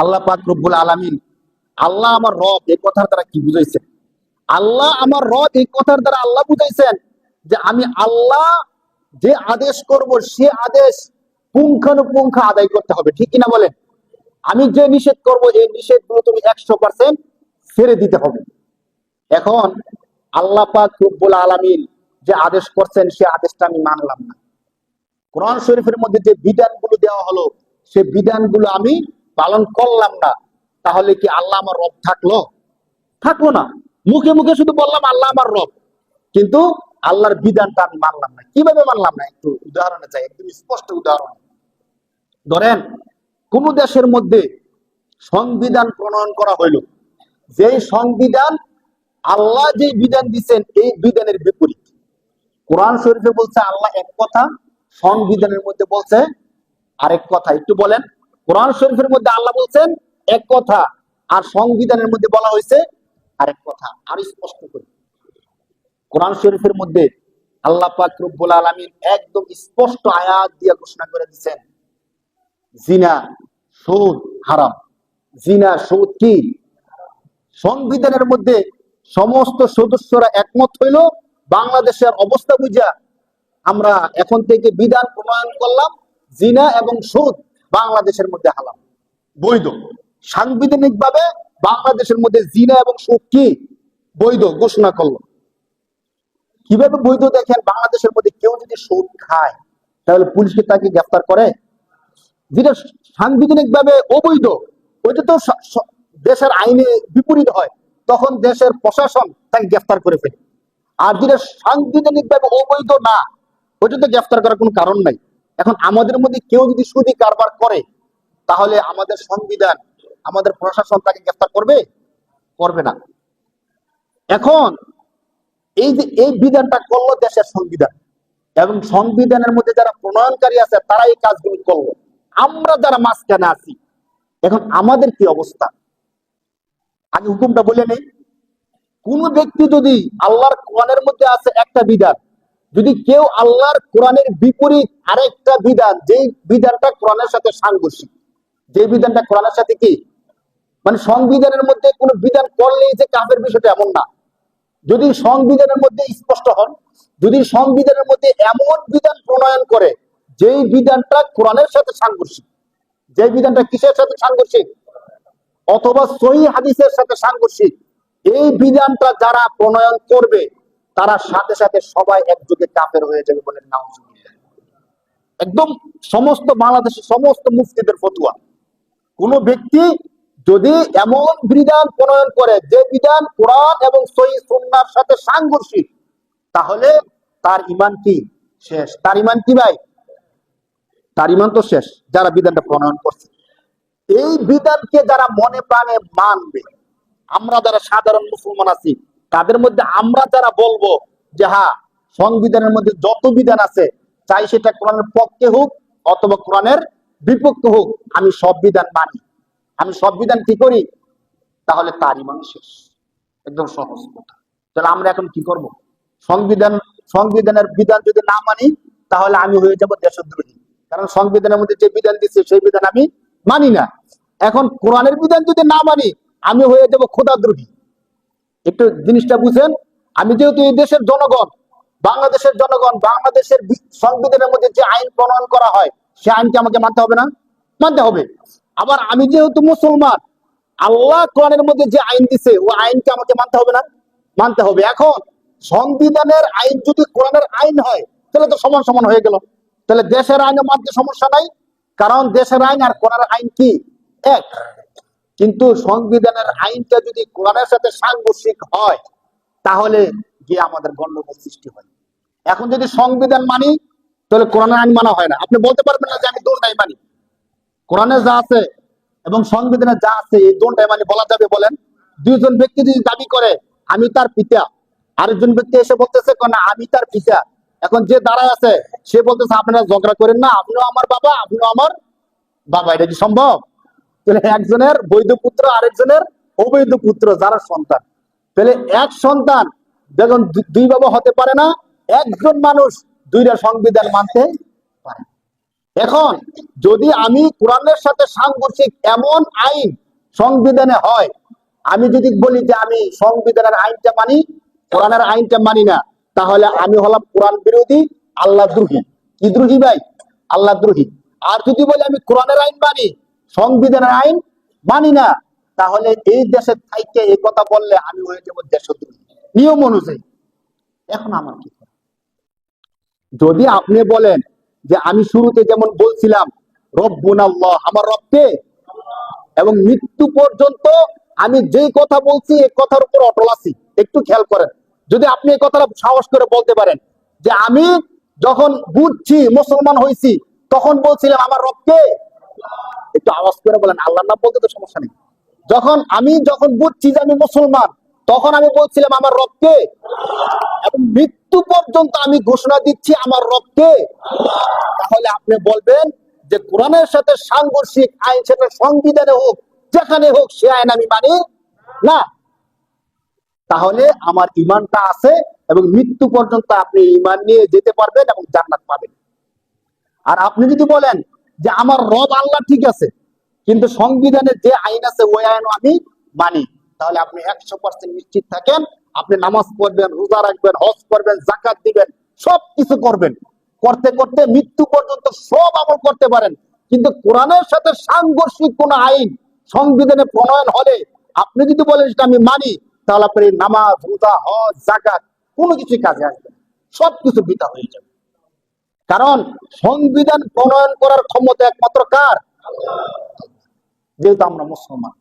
আল্লাহ পাক রব্বুল আলামিন, আল্লাহ আমার রব, এই কথার দ্বারা কি বুঝাইছেন? আল্লাহ আমার রব এই কথার দ্বারা আল্লাহ বুঝাইছেন যে আমি আল্লাহ যে আদেশ করব সে আদেশ পুঙ্খানুপুঙ্খ আদায় করতে হবে, ঠিক কিনা বলেন? আমি যে নিষেধ করব এই নিষেধগুলো তুমি 100% ছেড়ে দিতে হবে। এখন আল্লাহ পাক রব্বুল আলামিন যে আদেশ করছেন সে আদেশটা আমি মানলাম না। কোরআন শরীফের মধ্যে যে বিধানগুলো দেওয়া হলো সে বিধানগুলো আমি পালন করলাম না, তাহলে কি আল্লাহ আমার রব থাকলো? থাকলো না। মুখে মুখে শুধু বললাম আল্লাহ আমার রব, কিন্তু আল্লাহর বিধানটা আমি মানলাম না। কিভাবে মানলাম না একটু উদাহরণে চাই, একদম স্পষ্ট উদাহরণ। ধরেন কোন দেশের মধ্যে সংবিধান প্রণয়ন করা হইল, যে সংবিধান আল্লাহ যে বিধান দিচ্ছেন এই বিধানের বিপরীত। কোরআন শরীফে বলছে আল্লাহ এক কথা, সংবিধানের মধ্যে বলছে আরেক কথা। একটু বলেন, কোরআন শরীফের মধ্যে আল্লাহ বলছেন এক কথা আর সংবিধানের মধ্যে বলা হয়েছে আরেক কথা। আর স্পষ্ট করে কোরআন শরীফের মধ্যে আল্লাহ পাক রব্বুল আলামিন একদম স্পষ্ট আয়াত দিয়ে ঘোষণা করে দিচ্ছেন জিনা সুদ হারাম। জিনা সুদ কি? সংবিধানের মধ্যে সমস্ত সদস্যরা একমত হইল, বাংলাদেশের অবস্থা বুঝা আমরা এখন থেকে বিধান প্রণয়ন করলাম জিনা এবং সুদ বাংলাদেশের মধ্যে হারাম, বৈধ। সাংবিধানিক ভাবে বাংলাদেশের মধ্যে জিনা এবং সুদ কি? বৈধ ঘোষণা করলো। কিভাবে বৈধ দেখেন, বাংলাদেশের মধ্যে কেউ যদি সুদ খায় তাহলে পুলিশকে তাকে গ্রেফতার করে। যেটা সাংবিধানিক ভাবে অবৈধ ওইটা তো দেশের আইনে বিপরীত হয়, তখন দেশের প্রশাসন তাকে গ্রেফতার করে ফেলে। আর যেটা সাংবিধানিক ভাবে অবৈধ না, ওইটা তো গ্রেফতার করার কোনো কারণ নাই। এখন আমাদের মধ্যে কেউ যদি সুদি কারবার করে তাহলে আমাদের সংবিধান, আমাদের প্রশাসন তাকে গ্রেফতার করবে? করবে না। এখন এই যে এই বিধানটা করলো দেশের সংবিধান, এবং সংবিধানের মধ্যে যারা প্রণয়নকারী আছে তারা এই কাজগুলো করলো, আমরা যারা মাঝখানে আছি এখন আমাদের কি অবস্থা? আগে হুকুমটা বলে নেই। কোন ব্যক্তি যদি আল্লাহর কোরআনের মধ্যে আছে একটা বিধান, যদি কেউ আল্লাহর কোরআনের বিপরীত আরেকটা বিধান, যেই বিধানটা কোরআনের সাথে সাংঘর্ষিক, যে বিধানটা কোরআনের সাথে কি মানে সংবিধানের মধ্যে কোনো বিধান করলেই যে কাফের, বিষয়টা এমন না। যদি সংবিধানের মধ্যে স্পষ্ট হন, যদি সংবিধানের মধ্যে এমন বিধান প্রণয়ন করে যেই বিধানটা কোরআনের সাথে সাংঘর্ষিক, যে বিধানটা কিসের সাথে সাংঘর্ষিক, অথবা সহিহ হাদিসের সাথে সাংঘর্ষিক, এই বিধানটা যারা প্রণয়ন করবে তারা সাথে সাথে সবাই একযোগে কাফের হয়ে যাবে বলে নাউজুবিল্লাহ। একদম সমস্ত বাংলাদেশের সমস্ত মুফতিদের ফতোয়া, কোন ব্যক্তি যদি এমন বিধান প্রণয়ন করে যে বিধান কোরআন এবং সহিহ সুন্নাহর সাথে সাংঘর্ষিক, তাহলে তার ঈমান কি? শেষ। তার ঈমান কি ভাই? তার ঈমান তো শেষ, যারা বিধানটা প্রণয়ন করছে। এই বিধানকে যারা মনে প্রাণে মানবে, আমরা যারা সাধারণ মুসলমান আছি তাদের মধ্যে আমরা যারা বলবো যে হ্যাঁ, সংবিধানের মধ্যে যত বিধান আছে চাই সেটা কোরআনের পক্ষে হোক অথবা কোরআনের বিপক্ষে হোক, আমি সব বিধান মানি, আমি সব বিধান কি করি, তাহলে তার ঈমান শেষ। একদম সহজ কথা। তাহলে আমরা এখন কি করব? সংবিধানের বিধান যদি না মানি তাহলে আমি হয়ে যাব দেশদ্রোহী, কারণ সংবিধানের মধ্যে যে বিধান দিচ্ছে সেই বিধান আমি মানি না। এখন কোরআনের বিধান যদি না মানি আমি হয়ে যাব খোদাদ্রোহী। একটু জিনিসটা বুঝেন। আমি যেহেতু এই দেশের জনগণ, বাংলাদেশের জনগণ, বাংলাদেশের সংবিধানের মধ্যে যে আইন প্রণয়ন করা হয় সে আইনকে আমাকে মানতে হবে না? মানতে হবে। আবার আমি যেহেতু মুসলমান, আল্লাহ কোরআনের মধ্যে যে আইন দিছে ও আইনকে আমাকে মানতে হবে না? মানতে হবে। এখন সংবিধানের আইন যদি কোরআনের আইন হয় তাহলে তো সমান সমান হয়ে গেল। তাহলে দেশের আইনে মানতে সমস্যা নাই, কারণ দেশের আইন আর কোরআনের আইন কি এক। কিন্তু সংবিধানের আইনটা যদি কোরআনের সাথে সাংঘর্ষিক হয় তাহলে গিয়ে আমাদের গন্ডগোল সৃষ্টি হয়। এখন যদি সংবিধান মানি তাহলে কোরআনের আইন মানা হয় না। আপনি বলতে পারবেন না যে আমি দুটাই মানি, কোরআনে যা আছে এবং সংবিধানে যা আছে এই দুটাই মানি বলা যাবে? বলেন। দুইজন ব্যক্তি যদি দাবি করে আমি তার পিতা, আরেকজন ব্যক্তি এসে বলতেছে না আমি তার পিতা, এখন যে দাঁড়ায় আছে সে বলতেছে আপনারা ঝগড়া করেন না, আপনিও আমার বাবা আপনিও আমার বাবা, এটা কি সম্ভব? তাহলে একজনের বৈধ পুত্র আরেকজনের অবৈধ পুত্র যারা সন্তান, তাহলে এক সন্তান যখন দুই বাবা হতে পারে না, একজন মানুষ দুইটা সংবিধান মানতে পারে। এখন যদি আমি কোরআনের সাথে সাংঘর্ষিক এমন আইন সংবিধানে হয়, আমি যদি বলি যে আমি সংবিধানের আইনটা মানি, কোরআনের আইনটা মানি না, তাহলে আমি হলাম কোরআন বিরোধী, আল্লাহ দ্রোহী। কি দ্রোহী ভাই? আল্লাহ দ্রোহী। আর যদি বলি আমি কোরআনের আইন মানি, সংবিধানের আইন মানি না, তাহলে এই দেশের থাইকে এই কথা বললে আমি হয়ে যাবো দেশদ্রোহী নিয়ম অনুযায়ী। এখন আমার কি করা? যদি আপনি বলেন যে আমি শুরুতে যেমন বলছিলাম রব্বুনাল্লাহ, আমার রবকে, এবং মৃত্যু পর্যন্ত আমি যেই কথা বলছি এই কথার উপর অটল আছি, একটু খেয়াল করেন। যদি আপনি এই কথাটা সাহস করে বলতে পারেন যে আমি যখন বুঝছি মুসলমান হয়েছি তখন বলছিলাম আমার রবকে, একটু আওয়াজ করে বলেন, আল্লাহর নাম বলতে তো সমস্যা নেই। যখন বুঝছি যে আমি মুসলমান তখন আমি বলছিলাম আমার রবকে, এবং মৃত্যু পর্যন্ত আমি ঘোষণা দিচ্ছি আমার রবকে। তাহলে আপনি বলবেন যে কোরআনের সাথে সাংঘর্ষিক আইন, সেটা সংবিধানে হোক যেখানে হোক, সে আইন আমি মানি না। তাহলে আমার ঈমানটা আছে এবং মৃত্যু পর্যন্ত আপনি ঈমান নিয়ে যেতে পারবেন এবং জান্নাত পাবেন। আর আপনি যদি বলেন যে আমার রব আল্লাহ ঠিক আছে, কিন্তু সংবিধানে যে আইন আছে ওই আইন আমি মানি, তাহলে আপনি 100% নিশ্চিত থাকেন, আপনি নামাজ পড়বেন, রোজা রাখবেন, হজ করবেন, যাকাত দিবেন, সবকিছু করবেন, করতে করতে মৃত্যু পর্যন্ত সব আমল করতে পারেন। কিন্তু কোরআনের সাথে সাংঘর্ষিক কোন আইন সংবিধানে প্রণয়ন হলে আপনি যদি বলেন সেটা আমি মানি, তাহলে আপনি নামাজ, রোজা, হজ, যাকাত কোনো কিছু কাজে আসবে না, সবকিছু বৃথা হয়ে যাবে। কারণ সংবিধান প্রণয়ন করার ক্ষমতা একমাত্র কার? যেহেতু আমরা মুসলমান।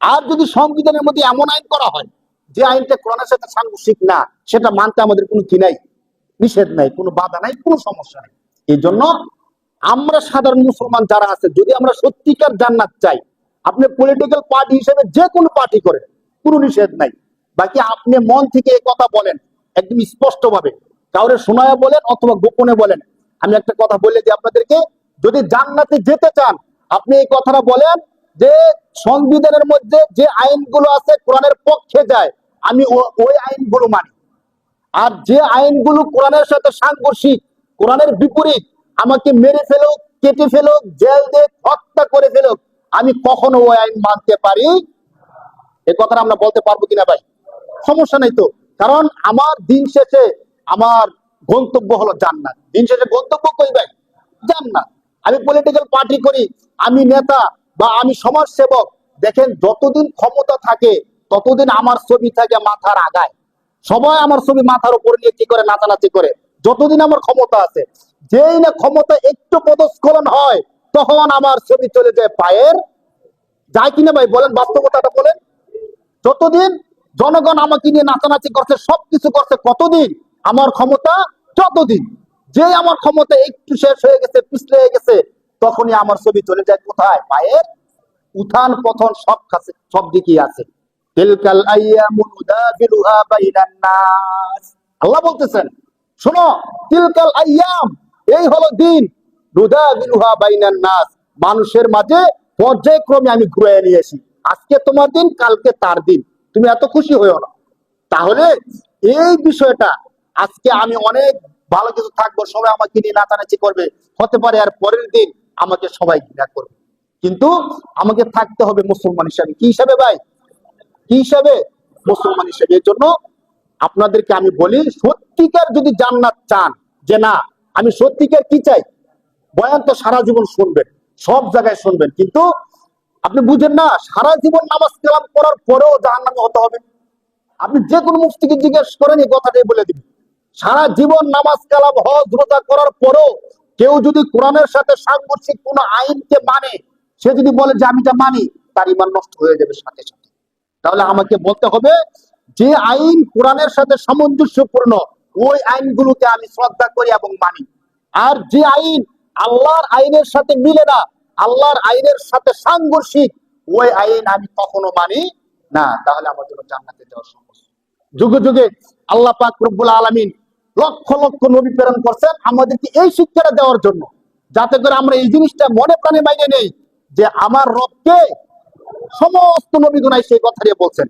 আর যদি সংবিধানের মধ্যে এমন আইন করা হয় যে আইনটা কোরআনের সাথে সাংঘর্ষিক না, সেটা মানতে আমাদের কোনো কি নাই, নিষেধ নাই, কোনো বাধা নাই, কোনো সমস্যা নেই। এই জন্য আমরা সাধারণ মুসলমান যারা আছে, যদি আমরা সত্যিকার জান্নাত চাই, আপনি পলিটিক্যাল পার্টি হিসেবে যে কোনো পার্টি করেন, কোনো নিষেধ নাই। বাকি আপনি মন থেকে এই কথা বলেন একদম স্পষ্ট ভাবে, কাউরে শোনায় বলেন অথবা গোপনে বলেন। আমি একটা কথা বলে দিই আপনাদেরকে, যদি জান্নাতে যেতে চান আপনি এই কথাটা বলেন যে সংবিধানের মধ্যে যে আইনগুলো আছে কোরআনের পক্ষে যায়, আমি ওই আইনগুলো মানি। আর যে আইনগুলো কোরআনের সাথে সাংঘর্ষিক, কোরআনের বিপরীত, আমাকে মেরে ফেলুক, কেটে ফেলুক, জেল দিয়ে হত্যা করে ফেলুক, আমি কখনো ওই আইন মানতে পারি। এ কথাটা আমরা বলতে পারবো কিনা ভাই? সমস্যা নেই তো, কারণ আমার দিন শেষে আমার গন্তব্য হলো জান্নাত। দিন শেষে গন্তব্য কই ভাই? জান্নাত। আমি পলিটিক্যাল পার্টি করি, আমি নেতা বা আমি সমাজ সেবক, দেখেন যতদিন ক্ষমতা থাকে ততদিন আমার ছবি থাকে মাথার আগায়, সবাই আমার ছবি মাথার উপর নিয়ে কি করে, নাচানাচি করে, যতদিন আমার ক্ষমতা আছে। যেই না ক্ষমতা একটু পদস্খলন হয় তখন আমার ছবি চলে যায় পায়ের, যায় কিনা ভাই বলেন, বাস্তবতাটা বলেন। যতদিন জনগণ আমাকে নিয়ে নাচানাচি করছে, সবকিছু করছে, কতদিন আমার ক্ষমতা, যতদিন যে আমার ক্ষমতা একটু শেষ হয়ে গেছে, পিছলে গেছে, তখনই আমার ছবি চলে যায় কোথায়? পায়ের উত্থান পতন সব কাছে, সব দিকেই আছে। তিলকাল আইয়ামু নুদাবিলুহা বাইনান নাস, আল্লাহ বলতেছেন শোনো, তিলকাল আইয়াম, এই হলো দিন, নুদাবিলুহা বাইনান নাস, মানুষের মাঝে পর্যায়ক্রমে আমি ঘুরে নিয়েছি। আজকে তোমার দিন, কালকে তার দিন, তুমি এত খুশি হইও না। তাহলে এই বিষয়টা, আজকে আমি অনেক ভালো কিছু থাকবো, সবাই আমাকে নিয়ে নাচানাচি করবে, হতে পারে আর পরের দিন আমাকে সবাই ঘৃণা করবে, কিন্তু আমাকে থাকতে হবে মুসলমান হিসাবে। কি হিসাবে ভাই? কি হিসাবে? মুসলমান হিসাবে। এর জন্য আপনাদেরকে আমি বলি, সত্যিকার যদি জান্নাত চান, যে না আমি সত্যিকার কি চাই, বয়ান তো সারা জীবন শুনবেন, সব জায়গায় শুনবেন, কিন্তু আপনি বুঝেন না সারা জীবন নামাজ কালাম করার পরেও জাহান্নামে হতে হবে। আপনি যে কোনো মুফতিকে জিজ্ঞেস করেন এই কথাটাই বলে দিবেন। সারা জীবন নামাজ কালাম হজ রোজা করার পরেও কেউ যদি কোরআনের সাথে সাংঘর্ষিক কোন আইনকে মানে, সে যদি বলে যে আমি এটা মানি, তার ঈমান নষ্ট হয়ে যাবে সাথে সাথে। তাহলে আমাকে বলতে হবে যে আইন কোরআনের সাথে সামঞ্জস্যপূর্ণ ওই আইনগুলোকে আমি শ্রদ্ধা করি এবং মানি। আর যে আইন আল্লাহর আইনের সাথে মিলে না, আল্লাহর আইনের সাথে সাংঘর্ষিক, ওই আইন আমি কখনো মানি না। তাহলে আমার জন্য জান্নাতে যাওয়া সম্ভব। যুগে যুগে আল্লাহ পাক রব্বুল আলামিন লক্ষ লক্ষ নবী প্রেরণ করছেন আমাদেরকে এই শিক্ষাটা দেওয়ার জন্য, যাতে করে আমরা এই জিনিসটা মনে প্রাণে বাইরে নেই যে আমার রবকে। সমস্ত নবীগণ সেই কথা দিয়ে বলছেন